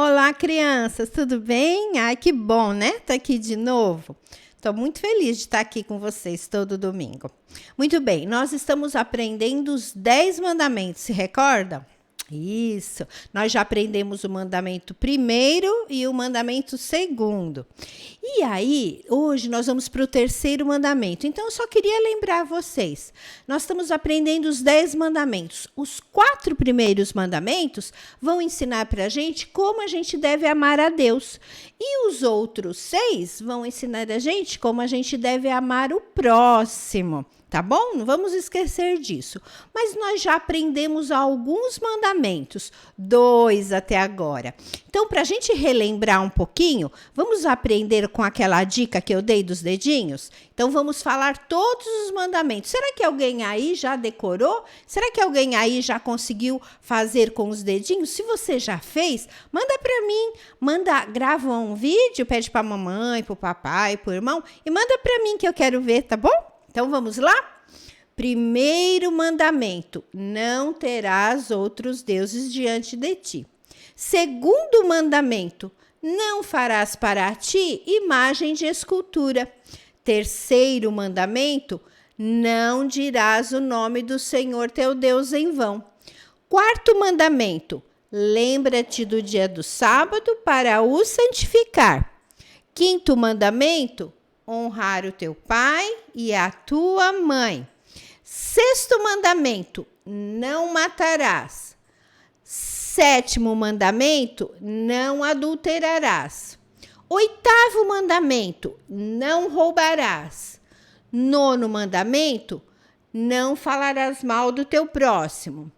Olá, crianças, tudo bem? Ai, que bom, né? Tá aqui de novo. Estou muito feliz de estar aqui com vocês todo domingo. Muito bem, nós estamos aprendendo os 10 mandamentos, se recorda? Isso, nós já aprendemos o mandamento primeiro e o mandamento segundo. E aí, hoje nós vamos para o terceiro mandamento. Então, eu só queria lembrar vocês, nós estamos aprendendo os 10 mandamentos. Os 4 primeiros mandamentos vão ensinar para a gente como a gente deve amar a Deus. E os outros 6 vão ensinar a gente como a gente deve amar o próximo. Tá bom? Não vamos esquecer disso. Mas nós já aprendemos alguns mandamentos, 2 até agora. Então, para a gente relembrar um pouquinho, vamos aprender com aquela dica que eu dei dos dedinhos? Então, vamos falar todos os mandamentos. Será que alguém aí já decorou? Será que alguém aí já conseguiu fazer com os dedinhos? Se você já fez, manda para mim. Grava um vídeo, pede para a mamãe, para o papai, para o irmão e manda para mim que eu quero ver, tá bom? Então, vamos lá? Primeiro mandamento, não terás outros deuses diante de ti. Segundo mandamento, não farás para ti imagem de escultura. Terceiro mandamento, não dirás o nome do Senhor teu Deus em vão. Quarto mandamento, lembra-te do dia do sábado para o santificar. Quinto mandamento, honrar o teu pai e a tua mãe. Sexto mandamento, não matarás. Sétimo mandamento, não adulterarás. Oitavo mandamento, não roubarás. Nono mandamento, não falarás mal do teu próximo.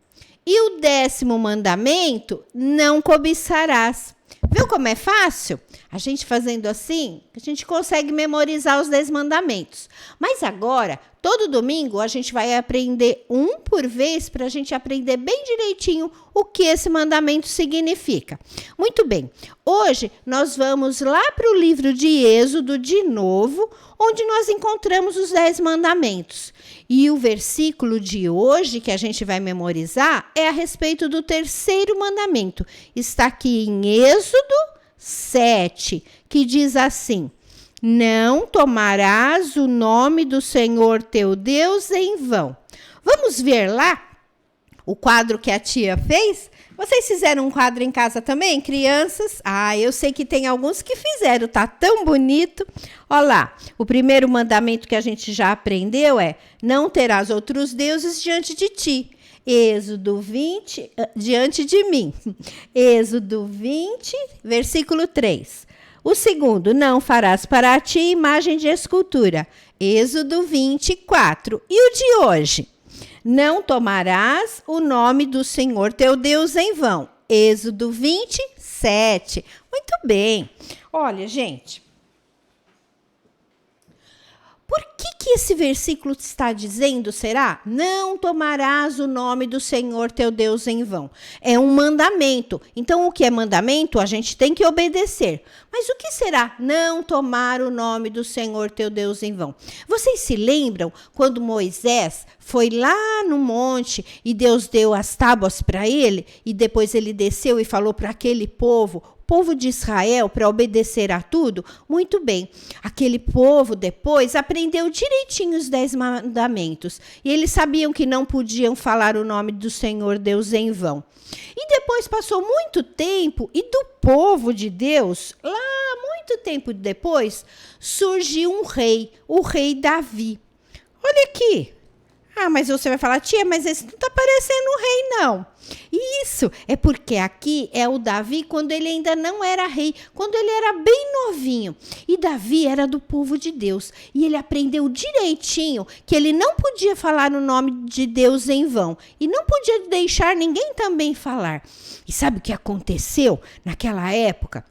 E o 10º mandamento, não cobiçarás. Viu como é fácil? A gente fazendo assim, a gente consegue memorizar os 10 mandamentos. Mas agora, todo domingo, a gente vai aprender um por vez para a gente aprender bem direitinho o que esse mandamento significa. Muito bem, hoje nós vamos lá para o livro de Êxodo de novo, onde nós encontramos os 10 mandamentos. E o versículo de hoje que a gente vai memorizar é a respeito do terceiro mandamento. Está aqui em Êxodo 7, que diz assim: não tomarás o nome do Senhor teu Deus em vão. Vamos ver lá o quadro que a tia fez? Vocês fizeram um quadro em casa também, crianças? Ah, eu sei que tem alguns que fizeram, tá tão bonito. Olha lá, o primeiro mandamento que a gente já aprendeu é: não terás outros deuses diante de ti. Êxodo 20, diante de mim. Êxodo 20, versículo 3. O segundo, não farás para ti imagem de escultura. Êxodo 24. E o de hoje? Não tomarás o nome do Senhor teu Deus em vão. Êxodo 27. Muito bem. Olha, gente, por que esse versículo está dizendo, será? Não tomarás o nome do Senhor teu Deus em vão. É um mandamento. Então, o que é mandamento, a gente tem que obedecer. Mas o que será não tomar o nome do Senhor teu Deus em vão? Vocês se lembram quando Moisés foi lá no monte e Deus deu as tábuas para ele? E depois ele desceu e falou para aquele povo de Israel, para obedecer a tudo? Muito bem, aquele povo depois aprendeu direitinho os 10 mandamentos. E eles sabiam que não podiam falar o nome do Senhor Deus em vão. E depois passou muito tempo e do povo de Deus, lá muito tempo depois, surgiu um rei, o rei Davi. Olha aqui. Ah, mas você vai falar, tia, mas esse não está parecendo um rei, não. Isso, é porque aqui é o Davi quando ele ainda não era rei, quando ele era bem novinho. E Davi era do povo de Deus. E ele aprendeu direitinho que ele não podia falar o nome de Deus em vão. E não podia deixar ninguém também falar. E sabe o que aconteceu naquela época?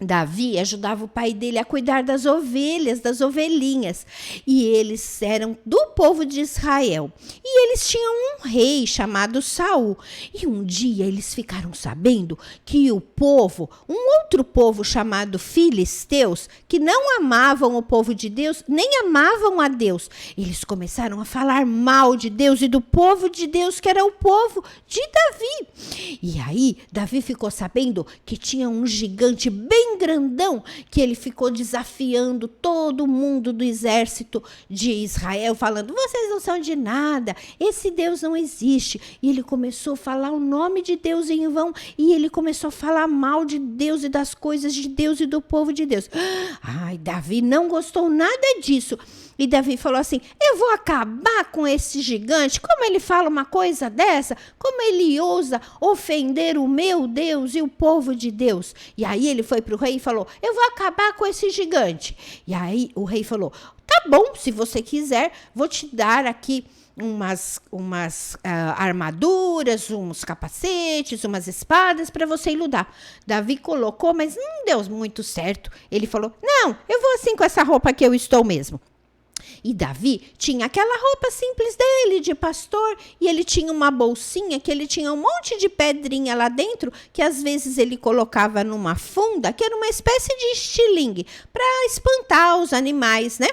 Davi ajudava o pai dele a cuidar das ovelhas, das ovelhinhas, e eles eram do povo de Israel. E eles tinham um rei chamado Saul. E um dia eles ficaram sabendo que o povo, um outro povo chamado Filisteus, que não amavam o povo de Deus, nem amavam a Deus, eles começaram a falar mal de Deus e do povo de Deus, que era o povo de Davi. E aí, Davi ficou sabendo que tinha um gigante bem grandão, que ele ficou desafiando todo mundo do exército de Israel, falando: vocês não são de nada, esse Deus não existe. E ele começou a falar o nome de Deus em vão, e ele começou a falar mal de Deus e das coisas de Deus e do povo de Deus. Ai, Davi não gostou nada disso. E Davi falou assim: eu vou acabar com esse gigante. Como ele fala uma coisa dessa? Como ele ousa ofender o meu Deus e o povo de Deus? E aí ele foi para o rei e falou: eu vou acabar com esse gigante. E aí o rei falou: tá bom, se você quiser, vou te dar aqui umas armaduras, uns capacetes, umas espadas para você ir lutar. Davi colocou, mas não deu muito certo. Ele falou: não, eu vou assim com essa roupa que eu estou mesmo. E Davi tinha aquela roupa simples dele, de pastor, e ele tinha uma bolsinha que ele tinha um monte de pedrinha lá dentro, que às vezes ele colocava numa funda, que era uma espécie de estilingue, para espantar os animais, né?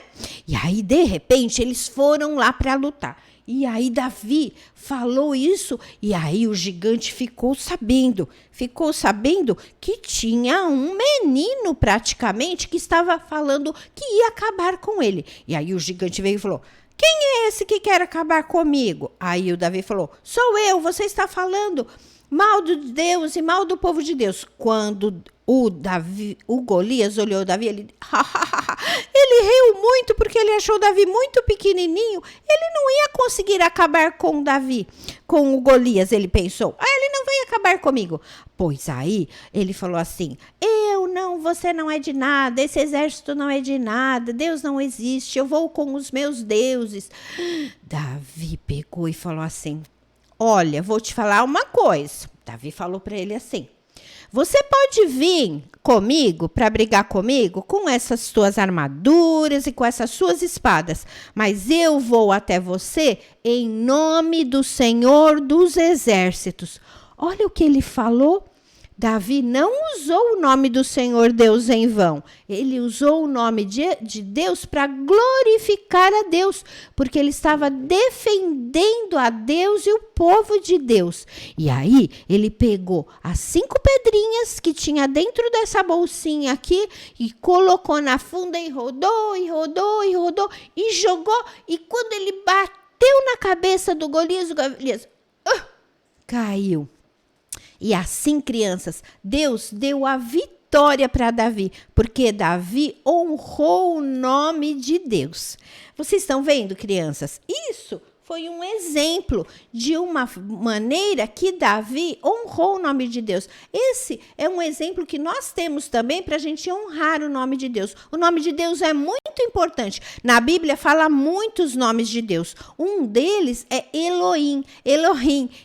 E aí, de repente, eles foram lá para lutar. E aí Davi falou isso, e aí o gigante ficou sabendo que tinha um menino praticamente que estava falando que ia acabar com ele. E aí o gigante veio e falou: quem é esse que quer acabar comigo? Aí o Davi falou: sou eu, você está falando mal de Deus e mal do povo de Deus. Quando o Golias olhou o Davi, ele riu muito porque ele achou o Davi muito pequenininho. Ele não ia conseguir acabar com o Davi, com o Golias, ele pensou. Ele não vai acabar comigo. Pois aí ele falou assim: você não é de nada, esse exército não é de nada, Deus não existe, eu vou com os meus deuses. Davi pegou e falou assim: olha, vou te falar uma coisa. Davi falou para ele assim: você pode vir comigo para brigar comigo com essas tuas armaduras e com essas suas espadas, mas eu vou até você em nome do Senhor dos Exércitos. Olha o que ele falou. Davi não usou o nome do Senhor Deus em vão. Ele usou o nome de Deus para glorificar a Deus, porque ele estava defendendo a Deus e o povo de Deus. E aí ele pegou as 5 pedrinhas que tinha dentro dessa bolsinha aqui e colocou na funda e rodou, e rodou, e rodou, e jogou. E quando ele bateu na cabeça do Golias, o Golias caiu. E assim, crianças, Deus deu a vitória para Davi, porque Davi honrou o nome de Deus. Vocês estão vendo, crianças? Isso foi um exemplo de uma maneira que Davi honrou o nome de Deus. Esse é um exemplo que nós temos também para a gente honrar o nome de Deus. O nome de Deus é muito importante. Na Bíblia fala muitos nomes de Deus. Um deles é Elohim,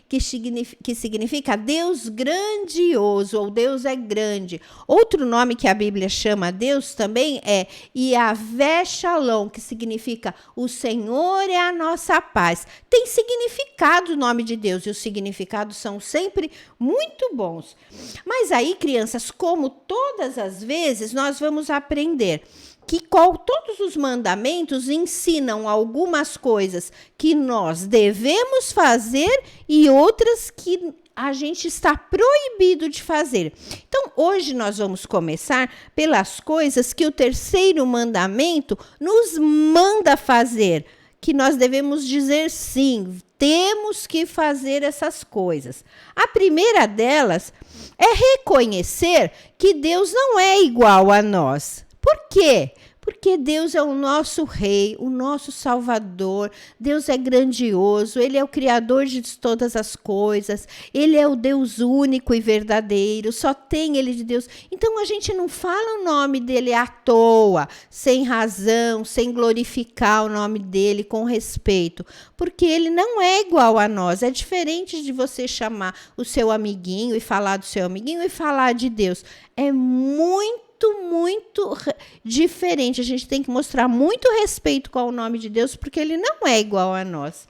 que significa Deus grandioso, ou Deus é grande. Outro nome que a Bíblia chama Deus também é Yahvé Shalom, que significa o Senhor é a nossa paz. Tem significado o nome de Deus, e os significados são sempre muito bons. Mas aí, crianças, como todas as vezes, nós vamos aprender que todos os mandamentos ensinam algumas coisas que nós devemos fazer e outras que a gente está proibido de fazer. Então, hoje nós vamos começar pelas coisas que o terceiro mandamento nos manda fazer, que nós devemos dizer sim, temos que fazer essas coisas. A primeira delas é reconhecer que Deus não é igual a nós. Por quê? Porque Deus é o nosso Rei, o nosso Salvador. Deus é grandioso, Ele é o Criador de todas as coisas. Ele é o Deus único e verdadeiro, só tem Ele de Deus. Então a gente não fala o nome dEle à toa, sem razão, sem glorificar o nome dEle com respeito. Porque Ele não é igual a nós. É diferente de você chamar o seu amiguinho e falar do seu amiguinho e falar de Deus. É muito muito diferente. A gente tem que mostrar muito respeito com o nome de Deus, porque ele não é igual a nós.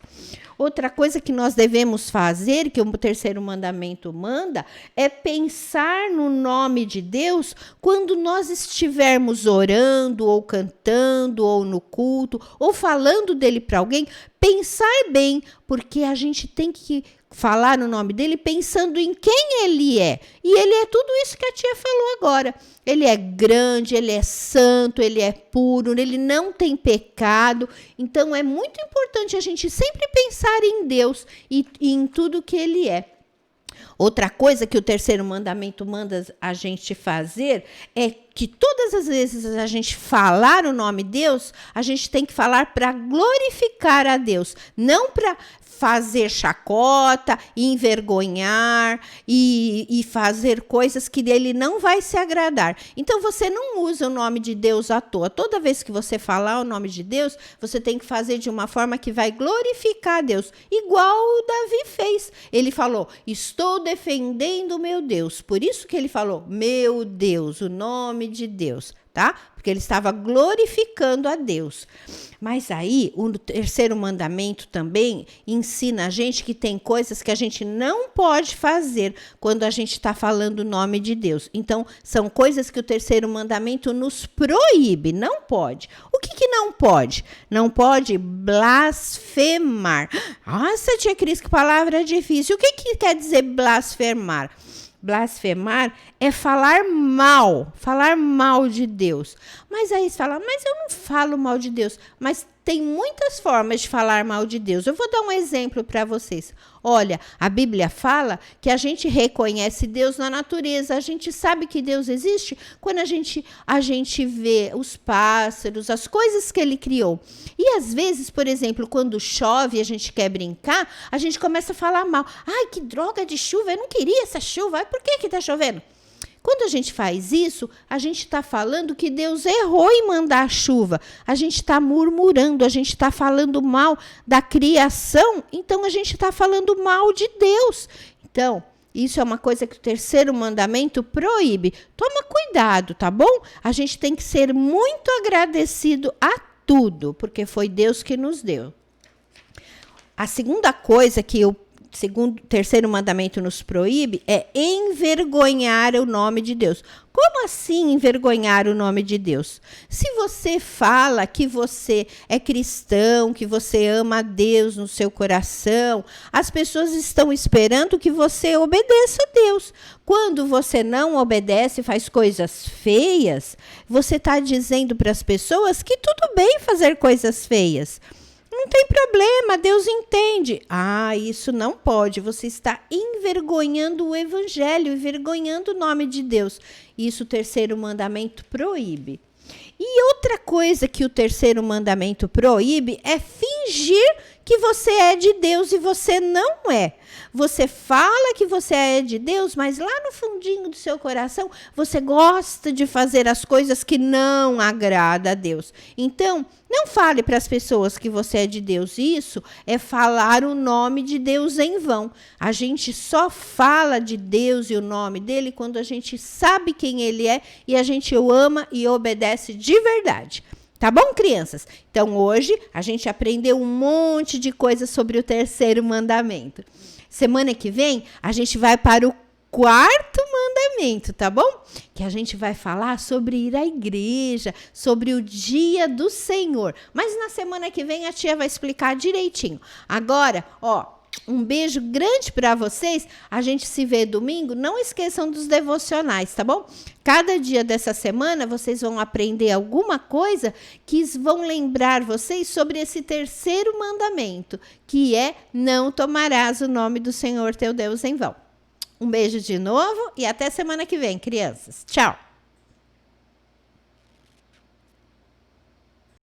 Outra coisa que nós devemos fazer, que o terceiro mandamento manda, é pensar no nome de Deus quando nós estivermos orando, ou cantando, ou no culto, ou falando dele para alguém. Pensar bem, porque a gente tem que falar no nome dele pensando em quem ele é. E ele é tudo isso que a tia falou agora. Ele é grande, ele é santo, ele é puro, ele não tem pecado. Então é muito importante a gente sempre pensar em Deus e em tudo que ele é. Outra coisa que o terceiro mandamento manda a gente fazer é que todas as vezes a gente falar o nome de Deus, a gente tem que falar para glorificar a Deus, não para fazer chacota, envergonhar e fazer coisas que dele não vai se agradar. Então você não usa o nome de Deus à toa. Toda vez que você falar o nome de Deus, você tem que fazer de uma forma que vai glorificar a Deus, igual o Davi fez. Ele falou: estou defendendo o meu Deus. Por isso que ele falou, meu Deus, o nome de Deus, tá? Porque ele estava glorificando a Deus. Mas aí, o terceiro mandamento também ensina a gente que tem coisas que a gente não pode fazer quando a gente está falando o nome de Deus. Então, são coisas que o terceiro mandamento nos proíbe, não pode. O que não pode? Não pode blasfemar. Nossa, tia Cris, que palavra difícil. O que quer dizer blasfemar? Blasfemar é falar mal de Deus. Mas aí você fala, mas eu não falo mal de Deus. Mas tem muitas formas de falar mal de Deus. Eu vou dar um exemplo para vocês. Olha, a Bíblia fala que a gente reconhece Deus na natureza. A gente sabe que Deus existe quando a gente vê os pássaros, as coisas que ele criou. E às vezes, por exemplo, quando chove e a gente quer brincar, a gente começa a falar mal. Ai, que droga de chuva, eu não queria essa chuva. Ai, por que está chovendo? Quando a gente faz isso, a gente está falando que Deus errou em mandar chuva. A gente está murmurando, a gente está falando mal da criação, então a gente está falando mal de Deus. Então, isso é uma coisa que o terceiro mandamento proíbe. Toma cuidado, tá bom? A gente tem que ser muito agradecido a tudo, porque foi Deus que nos deu. A segunda coisa que o terceiro mandamento nos proíbe é envergonhar o nome de Deus. Como assim envergonhar o nome de Deus? Se você fala que você é cristão, que você ama a Deus no seu coração, as pessoas estão esperando que você obedeça a Deus. Quando você não obedece, faz coisas feias, você está dizendo para as pessoas que tudo bem fazer coisas feias. Não tem problema, Deus entende. Ah, isso não pode. Você está envergonhando o evangelho, envergonhando o nome de Deus. Isso o terceiro mandamento proíbe. E outra coisa que o terceiro mandamento proíbe é fingir que você é de Deus e você não é. Você fala que você é de Deus, mas lá no fundinho do seu coração, você gosta de fazer as coisas que não agradam a Deus. Então, não fale para as pessoas que você é de Deus. Isso é falar o nome de Deus em vão. A gente só fala de Deus e o nome dele quando a gente sabe quem ele é e a gente o ama e obedece de verdade. Tá bom, crianças? Então, hoje, a gente aprendeu um monte de coisas sobre o terceiro mandamento. Semana que vem, a gente vai para o quarto mandamento, tá bom? Que a gente vai falar sobre ir à igreja, sobre o dia do Senhor. Mas na semana que vem, a tia vai explicar direitinho. Agora, um beijo grande para vocês. A gente se vê domingo. Não esqueçam dos devocionais, tá bom? Cada dia dessa semana vocês vão aprender alguma coisa que vão lembrar vocês sobre esse terceiro mandamento, que é não tomarás o nome do Senhor teu Deus em vão. Um beijo de novo e até semana que vem, crianças. Tchau!